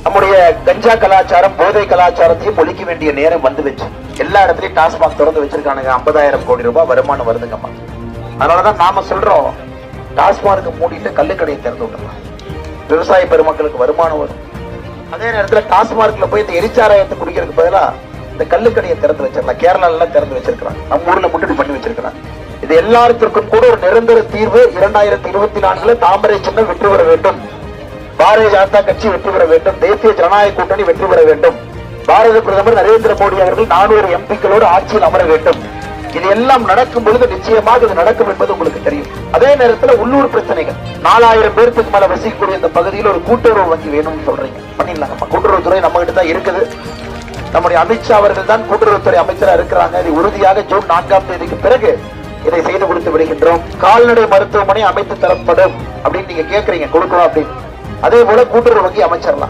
நம்முடைய கஞ்சா கலாச்சாரம், போதை கலாச்சாரத்தையும் ஒழிக்க வேண்டிய நேரம் வந்துருச்சு. எல்லா இடத்துலயும் டாஸ்மாக் திறந்து வச்சிருக்கானுங்க. 50,000 கோடி ரூபாய் வருமானம் வருதுங்கம்மா. அதனாலதான் நாம சொல்றோம், டாஸ்மார்க்கு மூடிட்டு கள்ளுக்கடையை திறந்து விட்டுலாம், விவசாய பெருமக்களுக்கு வருமானம் வரும். அதே நேரத்துல டாஸ்மார்க்ல போய் இந்த எரிச்சாராயத்தை குடிக்கிறதுக்கு பதிலா இந்த கள்ளுக்கடையை திறந்து வச்சிடலாம். கேரளால திறந்து வச்சிருக்கிறாங்க, நம்ம ஊர்ல முட்டுடி பண்ணி வச்சிருக்கிறாங்க. இது எல்லாத்திற்கும் கூட ஒரு நிரந்தர தீர்வு 2024 தாமரை சின்னம் வெற்றி பெற வேண்டும், பாரதிய ஜனதா கட்சி வெற்றி பெற வேண்டும், தேசிய ஜனநாயக கூட்டணி வெற்றி பெற வேண்டும், பாரத பிரதமர் நரேந்திர மோடி அவர்கள் 400 எம்பிக்களோடு ஆட்சியில் அமர வேண்டும். இது எல்லாம் நடக்கும் பொழுது நிச்சயமாக இது நடக்கும் என்பது உங்களுக்கு தெரியும். அதே நேரத்தில் உள்ளூர் பிரச்சனைகள், 4000 பேருக்கு மேல வசிக்கக்கூடிய இந்த பகுதியில் ஒரு கூட்டுறவு வங்கி வேணும்னு சொல்றீங்க, பண்ணிடலாம். கூட்டுறவுத்துறை நம்ம கிட்ட தான் இருக்குது. நம்முடைய அமித்ஷா அவர்கள் தான் கூட்டுறவுத்துறை அமைச்சரா இருக்கிறாங்க. இது உறுதியாக ஜூன் 4ஆம் தேதிக்கு பிறகு இதை செய்து கொடுத்து விடுகின்றோம். கால்நடை மருத்துவமனை அமைத்து தரப்படும் அப்படின்னு நீங்க கேட்கறீங்க, கொடுக்கணும் அப்படின்னு. அதே போல கூட்டுறவு வங்கி அமைச்சிடலாம்.